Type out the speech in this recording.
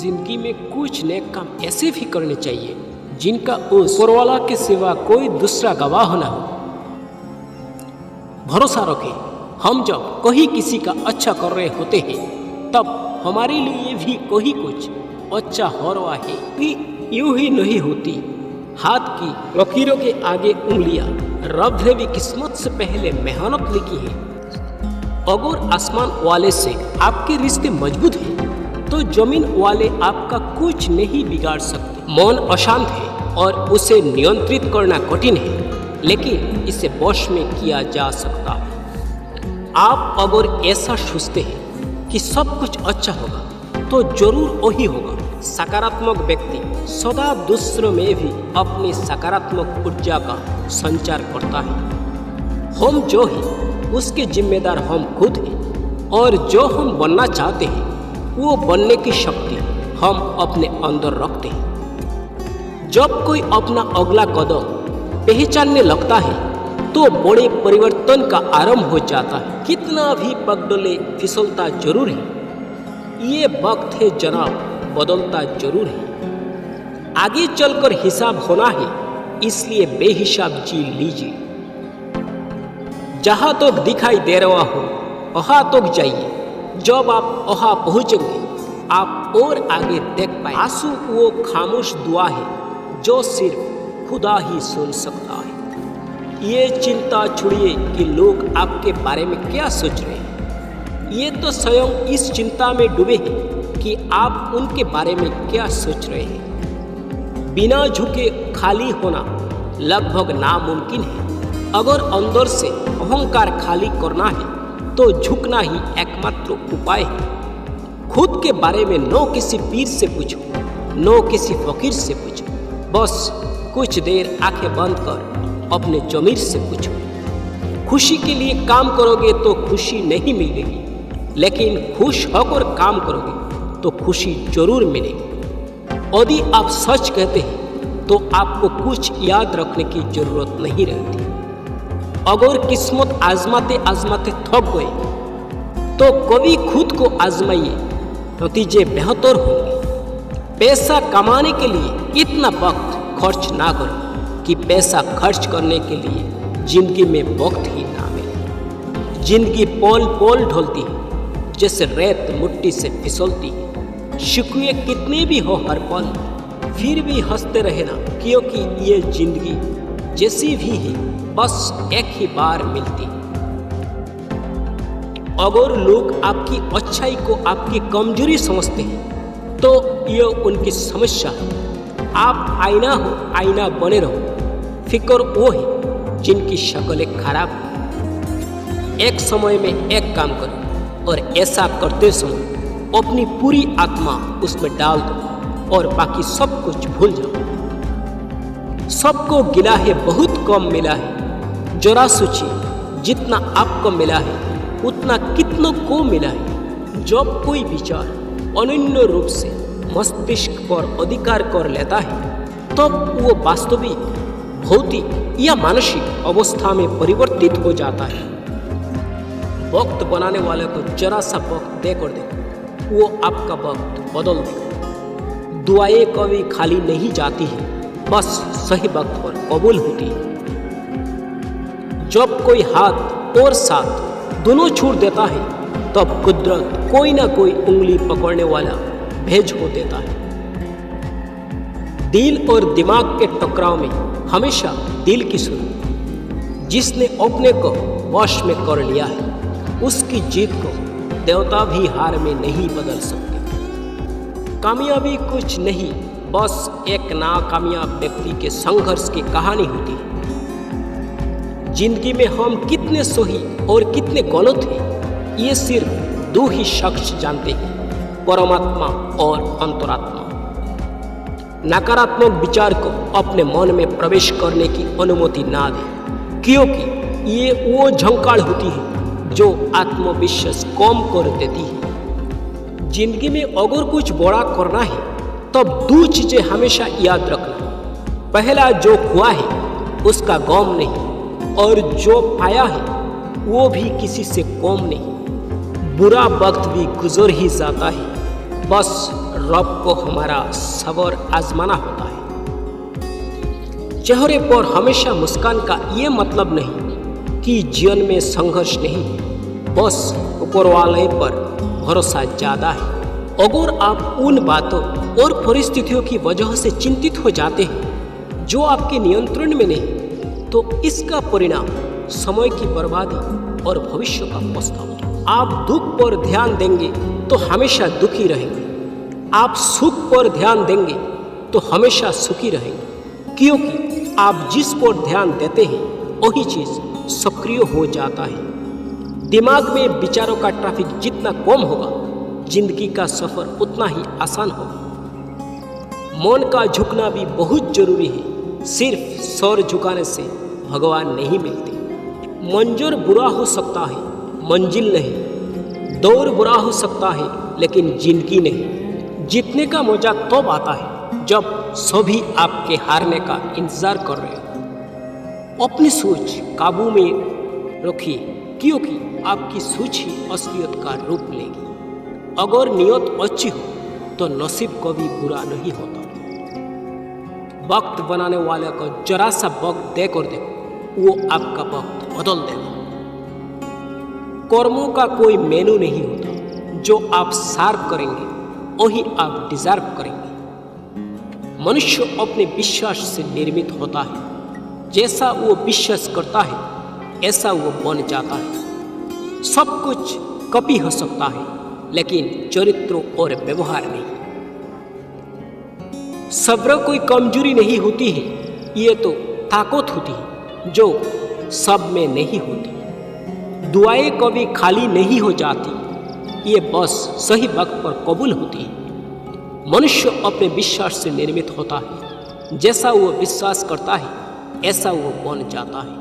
जिंदगी में कुछ नेक काम ऐसे भी करने चाहिए जिनका उस ऊपरवाला के सिवा कोई दूसरा गवाह न हो। भरोसा रखें, हम जब कहीं किसी का अच्छा कर रहे होते हैं तब हमारे लिए भी कोई कुछ अच्छा हो रहा है कि यूं ही नहीं होती। हाथ की लकीरों के आगे उंगलियां रब ने भी किस्मत से पहले मेहनत लिखी है। अगर आसमान वाले से आपके रिश्ते मजबूत हैं तो जमीन वाले आपका कुछ नहीं बिगाड़ सकते। मन अशांत है और उसे नियंत्रित करना कठिन है, लेकिन इसे वश में किया जा सकता है। आप अगर ऐसा सोचते हैं कि सब कुछ अच्छा होगा तो जरूर वही होगा। सकारात्मक व्यक्ति सदा दूसरों में भी अपनी सकारात्मक ऊर्जा का संचार करता है। हम जो हैं उसके जिम्मेदार हम खुद हैं और जो हम बनना चाहते हैं वो बनने की शक्ति हम अपने अंदर रखते हैं। जब कोई अपना अगला कदम पहचानने लगता है तो बड़े परिवर्तन का आरंभ हो जाता है। कितना भी पगडले फिसलता जरूर है, ये वक्त है जनाब बदलता जरूर है। आगे चलकर हिसाब होना है, इसलिए बेहिसाब जी लीजिए। जहां तक दिखाई दे रहा हो वहां तक जाइए। जब आप वहां पहुंचेंगे आप और आगे देख पाए। आंसू वो खामोश दुआ है जो सिर्फ खुदा ही सुन सकता है। ये चिंता छोड़िए कि लोग आपके बारे में क्या सोच रहे हैं। ये तो स्वयं इस चिंता में डूबे हैं कि आप उनके बारे में क्या सोच रहे हैं। बिना झुके खाली होना लगभग नामुमकिन है। अगर अंदर से अहंकार खाली करना है तो झुकना ही एकमात्र उपाय है। खुद के बारे में न किसी पीर से पूछो, न किसी फकीर से पूछो। बस कुछ देर आंखें बंद कर अपने ज़मीर से पूछो। खुशी के लिए काम करोगे तो खुशी नहीं मिलेगी, लेकिन खुश होकर काम करोगे तो खुशी जरूर मिलेगी। यदि आप सच कहते हैं तो आपको कुछ याद रखने की जरूरत नहीं रहती। अगर किस्मत आजमाते आजमाते थक गए तो कभी खुद को आजमाइए, नतीजे बेहतर होंगे। पैसा कमाने के लिए इतना वक्त खर्च ना करो कि पैसा खर्च करने के लिए जिंदगी में वक्त ही ना मिले। जिंदगी पल पल ढलती है जैसे रेत मिट्टी से फिसलती है। शिकवे कितने भी हो हर पल फिर भी हंसते रहना, क्योंकि ये जिंदगी जैसी भी है बस एक ही बार मिलती है। अगर लोग आपकी अच्छाई को आपकी कमजोरी समझते हैं तो ये उनकी समस्या है। आप आईना हो, आईना बने रहो। फिक्र वो है जिनकी शक्लें खराब है। एक समय में एक काम करो और ऐसा करते समय अपनी पूरी आत्मा उसमें डाल दो और बाकी सब कुछ भूल जाओ। सबको गिला है बहुत कम मिला है। जरा सोचिए, जितना आपको मिला है उतना कितनों को मिला है। जब कोई विचार अनन्य रूप से मस्तिष्क पर अधिकार कर लेता है तब वो वास्तविक, भौतिक या मानसिक अवस्था में परिवर्तित हो जाता है। वक्त बनाने वाले को जरा सा वक्त देकर देखो, वो आपका वक्त बदल देगा। दुआएं कभी खाली नहीं जाती है, बस सही वक्त पर कबूल होती है। जब कोई हाथ और साथ दोनों छोड़ देता है तब कुदरत कोई ना कोई उंगली पकड़ने वाला भेज हो देता है। दिल और दिमाग के टकराव में हमेशा दिल की सुनो। जिसने अपने को वश में कर लिया है उसकी जीत को देवता भी हार में नहीं बदल सकते। कामयाबी कुछ नहीं, बस एक नाकामयाब व्यक्ति के संघर्ष की कहानी होती है। जिंदगी में हम कितने सही और कितने गलत हैं ये सिर्फ दो ही शख्स जानते हैं, परमात्मा और अंतरात्मा। नकारात्मक विचार को अपने मन में प्रवेश करने की अनुमति ना दें, क्योंकि ये वो झंकार होती है जो आत्मविश्वास कम कर देती है। जिंदगी में अगर कुछ बड़ा करना है तब दो चीजें हमेशा याद रखना। पहला, जो हुआ है उसका गम नहीं, और जो पाया है वो भी किसी से कम नहीं। बुरा वक्त भी गुजर ही जाता है, बस रब को हमारा सब्र आजमाना होता है। चेहरे पर हमेशा मुस्कान का ये मतलब नहीं कि जीवन में संघर्ष नहीं है, बस ऊपर वाले पर भरोसा ज़्यादा है। अगर आप उन बातों और परिस्थितियों की वजह से चिंतित हो जाते हैं जो आपके नियंत्रण में नहीं, तो इसका परिणाम समय की बर्बादी और भविष्य का पछतावा। आप दुख पर ध्यान देंगे तो हमेशा दुखी रहेंगे, आप सुख पर ध्यान देंगे तो हमेशा सुखी रहेंगे, क्योंकि आप जिस पर ध्यान देते हैं वही चीज़ सक्रिय हो जाता है। दिमाग में विचारों का ट्रैफिक जितना कम होगा, जिंदगी का सफर उतना ही आसान होगा। मन का झुकना भी बहुत जरूरी है, सिर्फ सर झुकाने से भगवान नहीं मिलते। मंजर बुरा हो सकता है, मंजिल नहीं। दौर बुरा हो सकता है, लेकिन जिंदगी नहीं। जीतने का मजा तब आता है जब सभी आपके हारने का इंतजार कर रहे हो। अपनी सोच काबू में रखिए, क्योंकि आपकी सोच ही असलियत का रूप लेगी। अगर नियत अच्छी हो तो नसीब कभी बुरा नहीं होता। वक्त बनाने वाले को जरा सा वक्त देकर देखो, वो आपका वक्त बदल देगा। कर्मों का कोई मेनू नहीं होता, जो आप सार्व करेंगे वही आप डिजर्व करेंगे। मनुष्य अपने विश्वास से निर्मित होता है, जैसा वो विश्वास करता है ऐसा वो बन जाता है। सब कुछ कॉपी हो सकता है, लेकिन चरित्र और व्यवहार नहीं। सब्र कोई कमजोरी नहीं होती है, ये तो ताकत होती है जो सब में नहीं होती। दुआएं कभी खाली नहीं हो जाती, ये बस सही वक्त पर कबूल होती है। मनुष्य अपने विश्वास से निर्मित होता है, जैसा वो विश्वास करता है ऐसा वो बन जाता है।